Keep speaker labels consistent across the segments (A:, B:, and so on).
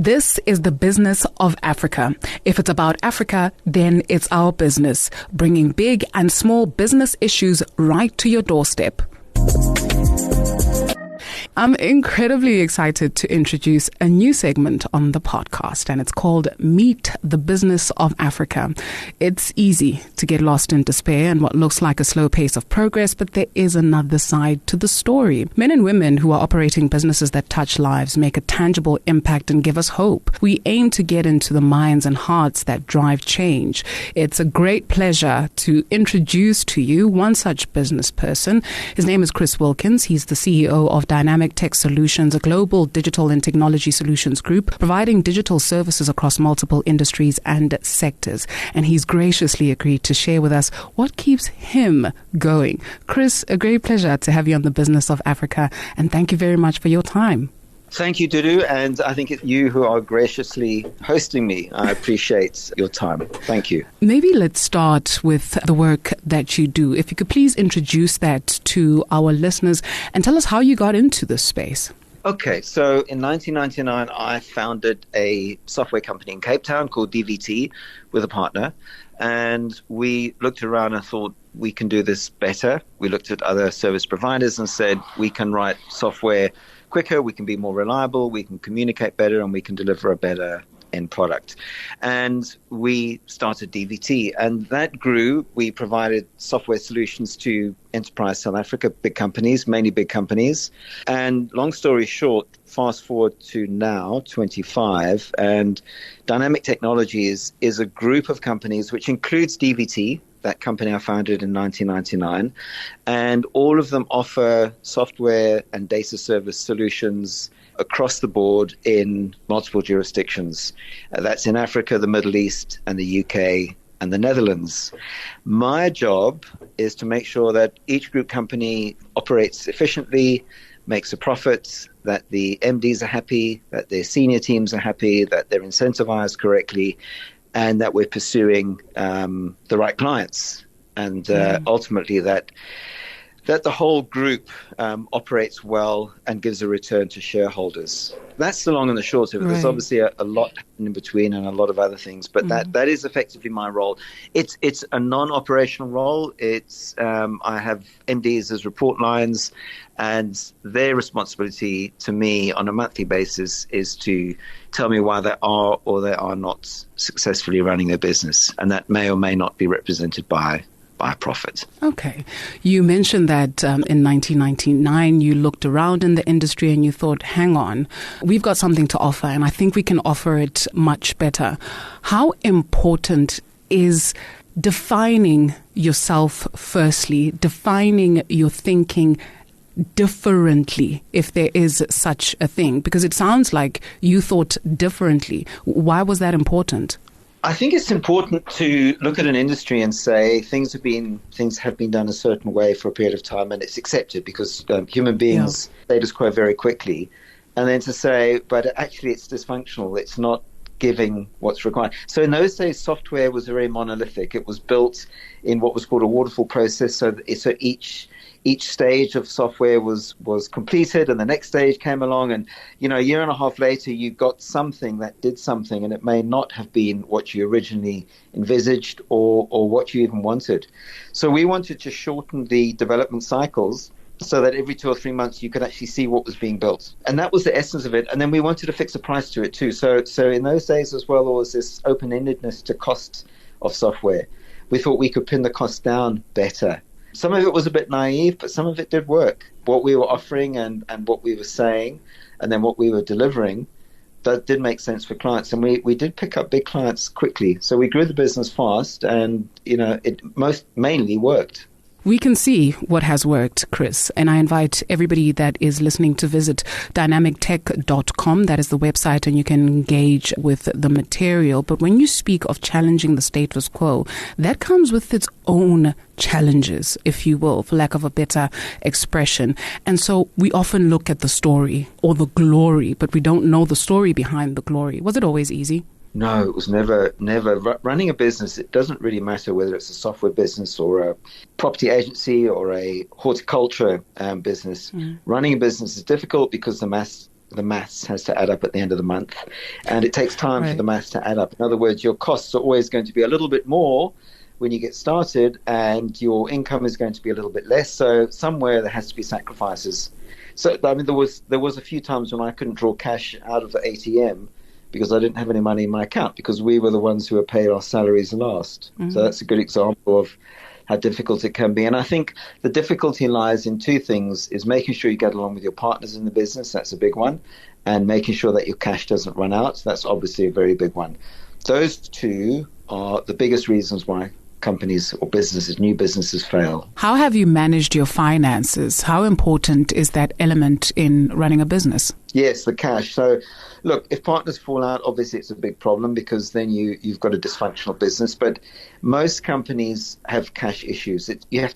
A: This is the business of Africa. If it's about Africa, then it's our business, bringing big and small business issues right to your doorstep. I'm incredibly excited to introduce a new segment on the podcast, and it's called Meet the Business of Africa. It's easy to get lost in despair and what looks like a slow pace of progress, but there is another side to the story. Men and women who are operating businesses that touch lives, make a tangible impact, and give us hope. We aim to get into the minds and hearts that drive change. It's a great pleasure to introduce to you one such business person. His name is Chris Wilkins. He's the CEO of Dynamic Tech Solutions, a global digital and technology solutions group providing digital services across multiple industries and sectors. And he's graciously agreed to share with us what keeps him going. Chris, a great pleasure to have you on the Business of Africa, and thank you very much for your time.
B: Thank you, Dudu, and I think it's you who are graciously hosting me. I appreciate your time. Thank you.
A: Maybe let's start with the work that you do. If you could please introduce that to our listeners and tell us how you got into this space.
B: Okay, so in 1999, I founded a software company in Cape Town called DVT with a partner, and we looked around and thought, we can do this better. We looked at other service providers and said, we can write software quicker, we can be more reliable, we can communicate better, and we can deliver a better end product. And we started DVT, and that grew. We provided software solutions to enterprise South Africa, big companies, mainly big companies. And long story short, fast forward to now, 25, and Dynamic Technology is a group of companies which includes DVT, that company I founded in 1999, and all of them offer software and data service solutions across the board in multiple jurisdictions. That's in Africa, the Middle East, and the UK, and the Netherlands. My job is to make sure that each group company operates efficiently, makes a profit, that the MDs are happy, that their senior teams are happy, that they're incentivized correctly, and that we're pursuing the right clients, and ultimately that the whole group operates well and gives a return to shareholders. That's the long and the short of it. Right. There's obviously a lot in between and a lot of other things, but that is effectively my role. It's a non-operational role. It's I have MDs as report lines, and their responsibility to me on a monthly basis is to tell me why they are or they are not successfully running their business, and that may or may not be represented by profit.
A: Okay. You mentioned that in 1999, you looked around in the industry and you thought, hang on, we've got something to offer, and I think we can offer it much better. How important is defining yourself firstly, defining your thinking differently, if there is such a thing? Because it sounds like you thought differently. Why was that important?
B: I think it's important to look at an industry and say things have been done a certain way for a period of time, and it's accepted because human beings status quo very quickly, and then to say, but actually it's dysfunctional, it's not giving what's required. So in those days, software was very monolithic. It was built in what was called a waterfall process, so each stage of software was completed, and the next stage came along, and a year and a half later you got something that did something, and it may not have been what you originally envisaged or what you even wanted. So we wanted to shorten the development cycles so that every 2 or 3 months you could actually see what was being built. And that was the essence of it. And then we wanted to fix a price to it too. So in those days as well, there was this open-endedness to cost of software. We thought we could pin the cost down better. Some of it was a bit naive, but some of it did work. What we were offering and what we were saying, and then what we were delivering, that did make sense for clients. And we did pick up big clients quickly. So we grew the business fast, and it mainly worked.
A: We can see what has worked, Chris, and I invite everybody that is listening to visit dynamictech.com. That is the website, and you can engage with the material. But when you speak of challenging the status quo, that comes with its own challenges, if you will, for lack of a better expression. And so we often look at the story or the glory, but we don't know the story behind the glory. Was it always easy?
B: No, it was never. Running a business, it doesn't really matter whether it's a software business or a property agency or a horticulture business. Running a business is difficult because the maths the maths has to add up at the end of the month. And it takes time for the maths to add up. In other words, your costs are always going to be a little bit more when you get started, and your income is going to be a little bit less. So somewhere there has to be sacrifices. So, I mean, there was a few times when I couldn't draw cash out of the ATM because I didn't have any money in my account, because we were the ones who were paid our salaries last. Mm-hmm. So that's a good example of how difficult it can be. And I think the difficulty lies in two things: is making sure you get along with your partners in the business. That's a big one. And making sure that your cash doesn't run out. That's obviously a very big one. Those two are the biggest reasons why companies or businesses, new businesses, fail.
A: How have you managed your finances? How important is that element in running a business?
B: Yes, the cash. So, look, if partners fall out, obviously it's a big problem, because then you've got a dysfunctional business. But most companies have cash issues. You have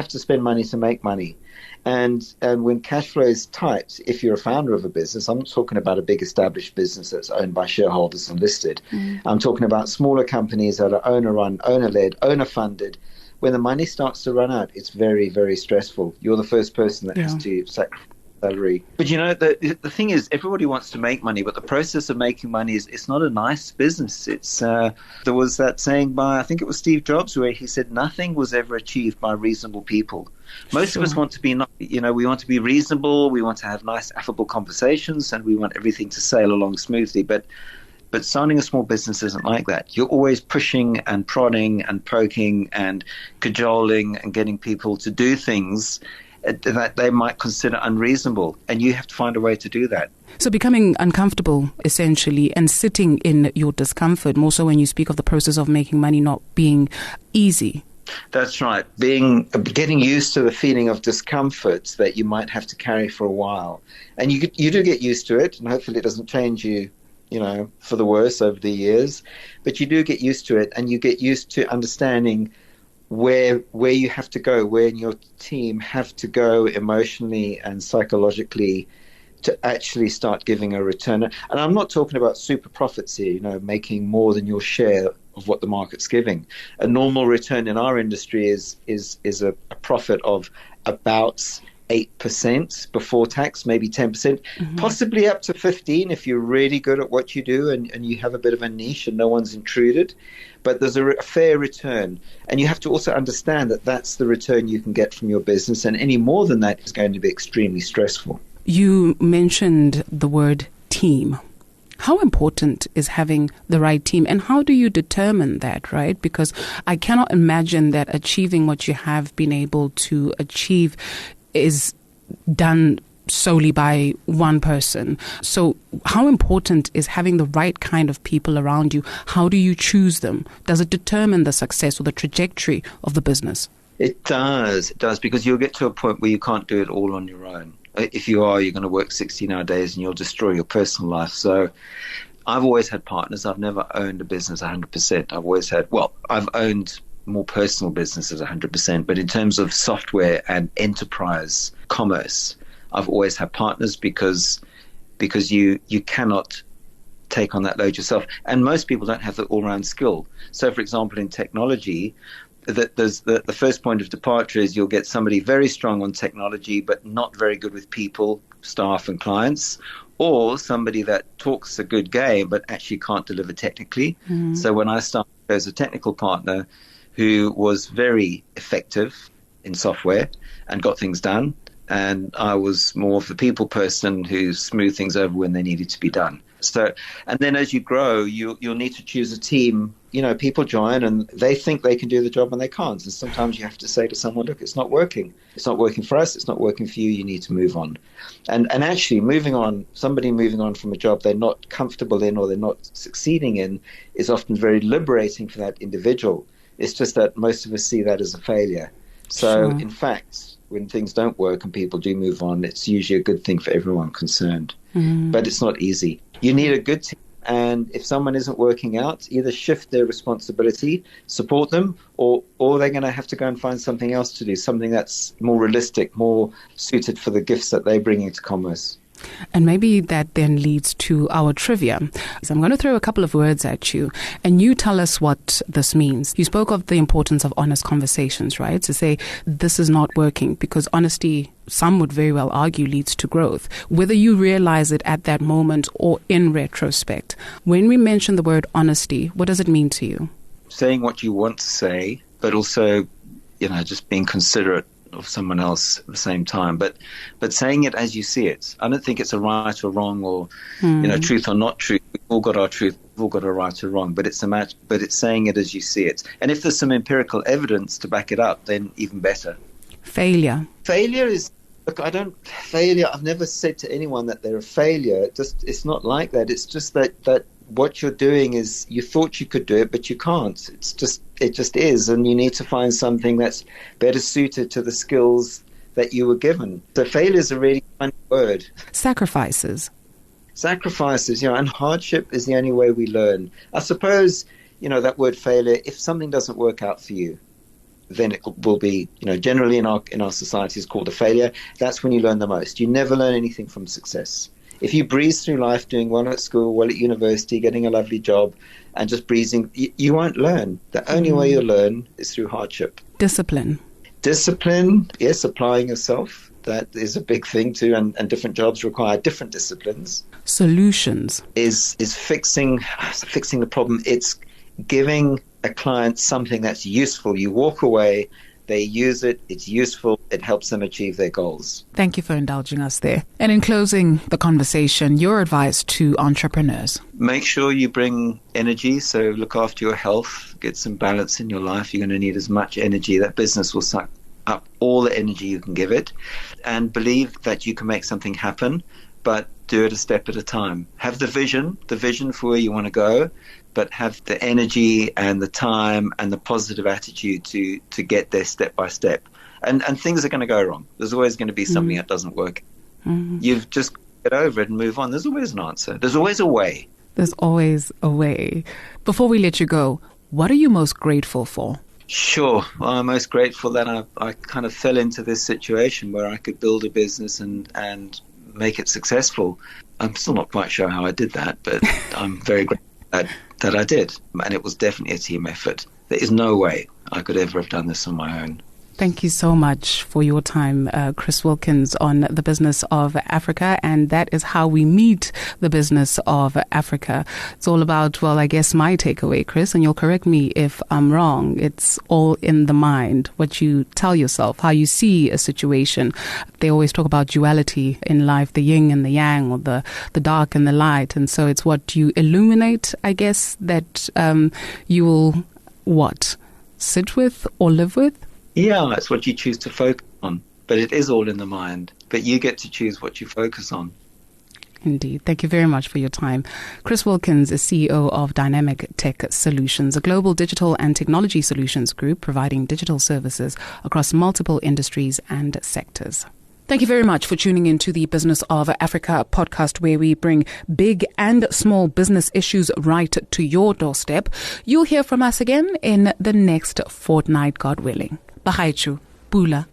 B: to spend money to make money. And when cash flow is tight, if you're a founder of a business, I'm not talking about a big established business that's owned by shareholders and listed. I'm talking about smaller companies that are owner-run, owner-led, owner-funded. When the money starts to run out, it's very, very stressful. You're the first person that has to sacrifice salary. But the thing is, everybody wants to make money, but the process of making money it's not a nice business. It's there was that saying by, I think it was Steve Jobs, where he said nothing was ever achieved by reasonable people. Most of us want to be we want to be reasonable, we want to have nice affable conversations, and we want everything to sail along smoothly, but starting a small business isn't like that. You're always pushing and prodding and poking and cajoling and getting people to do things that they might consider unreasonable, and you have to find a way to do that.
A: So becoming uncomfortable, essentially, and sitting in your discomfort, more so when you speak of the process of making money not being easy.
B: That's right. Getting used to the feeling of discomfort that you might have to carry for a while. And you do get used to it, and hopefully it doesn't change you, for the worse over the years. But you do get used to it, and you get used to understanding where you have to go, where your team have to go emotionally and psychologically to actually start giving a return. And I'm not talking about super profits here, making more than your share of what the market's giving. A normal return in our industry is a profit of about 8% before tax, maybe 10%, possibly up to 15% if you're really good at what you do and you have a bit of a niche and no one's intruded. But there's a fair return. And you have to also understand that that's the return you can get from your business. And any more than that is going to be extremely stressful. You
A: mentioned the word team. How important is having the right team, and how do you determine that, right? Because I cannot imagine that achieving what you have been able to achieve is done solely by one person. So how important is having the right kind of people around you? How do you choose them? Does it determine the success or the trajectory of the business?
B: It does, because you'll get to a point where you can't do it all on your own. If you are, you're going to work 16-hour days and you'll destroy your personal life. So I've always had partners. I've never owned a business 100%. I've owned more personal businesses 100%. But in terms of software and enterprise commerce, I've always had partners because you cannot take on that load yourself. And most people don't have the all-round skill. So, for example, in technology, the first point of departure is you'll get somebody very strong on technology but not very good with people, staff and clients, or somebody that talks a good game but actually can't deliver technically. So when I started as a technical partner who was very effective in software and got things done, and I was more of the people person who smoothed things over when they needed to be done. So, and then as you grow, you'll need to choose a team. People join and they think they can do the job and they can't. And sometimes you have to say to someone, look, it's not working. It's not working for us. It's not working for you. You need to move on. And actually somebody moving on from a job they're not comfortable in or they're not succeeding in is often very liberating for that individual. It's just that most of us see that as a failure. So in fact, when things don't work and people do move on, it's usually a good thing for everyone concerned. But it's not easy. You need a good team. And if someone isn't working out, either shift their responsibility, support them, or they're going to have to go and find something else to do, something that's more realistic, more suited for the gifts that they bring into commerce.
A: And maybe that then leads to our trivia. So I'm going to throw a couple of words at you, and you tell us what this means. You spoke of the importance of honest conversations, right? To say this is not working, because honesty, some would very well argue, leads to growth, whether you realize it at that moment or in retrospect. When we mention the word honesty, what does it mean to you?
B: Saying what you want to say, but also, just being considerate of someone else at the same time, but saying it as you see it. I don't think it's a right or wrong, or truth or not truth. We've all got our truth, we've all got a right or wrong, but it's it's saying it as you see it. And if there's some empirical evidence to back it up, then even better.
A: Failure is,
B: look, I've never said to anyone that they're a failure. It's not like that. It's just that what you're doing is, you thought you could do it, but you can't. It just is, and you need to find something that's better suited to the skills that you were given. So failure is a really funny word.
A: Sacrifices,
B: and hardship is the only way we learn. I suppose, that word failure, if something doesn't work out for you, then it will be, generally in our society is called a failure. That's when you learn the most. You never learn anything from success. If you breeze through life doing well at school, well at university, getting a lovely job, and just breezing, you won't learn. The only way you'll learn is through hardship.
A: Discipline,
B: yes, applying yourself. That is a big thing too, and different jobs require different disciplines.
A: Solutions
B: is fixing the problem. It's giving a client something that's useful. You walk away, they use it, it's useful, it helps them achieve their goals.
A: Thank you for indulging us there. And in closing the conversation, your advice to entrepreneurs?
B: Make sure you bring energy, so look after your health, get some balance in your life. You're going to need as much energy. That business will suck up all the energy you can give it, and believe that you can make something happen, but do it a step at a time. Have the vision for where you want to go, but have the energy and the time and the positive attitude to get there step by step. And things are going to go wrong. There's always going to be something that doesn't work. You've just get over it and move on. There's always an answer. There's always a way.
A: There's always a way. Before we let you go, what are you most grateful for?
B: Sure. Well, I'm most grateful that I kind of fell into this situation where I could build a business and make it successful. I'm still not quite sure how I did that, but I'm very grateful that I did. And it was definitely a team effort. There is no way I could ever have done this on my own.
A: Thank you so much for your time, Chris Wilkins, on the business of Africa. And that is how we meet the business of Africa. It's all about, well, I guess my takeaway, Chris, and you'll correct me if I'm wrong. It's all in the mind, what you tell yourself, how you see a situation. They always talk about duality in life, the yin and the yang, or the dark and the light. And so it's what you illuminate, I guess, that you will, sit with or live with?
B: Yeah, it's what you choose to focus on. But it is all in the mind. But you get to choose what you focus on.
A: Indeed. Thank you very much for your time. Chris Wilkins is CEO of Dynamic Tech Solutions, a global digital and technology solutions group providing digital services across multiple industries and sectors. Thank you very much for tuning in to the Business of Africa podcast, where we bring big and small business issues right to your doorstep. You'll hear from us again in the next fortnight, God willing. Bahaichu, Bula.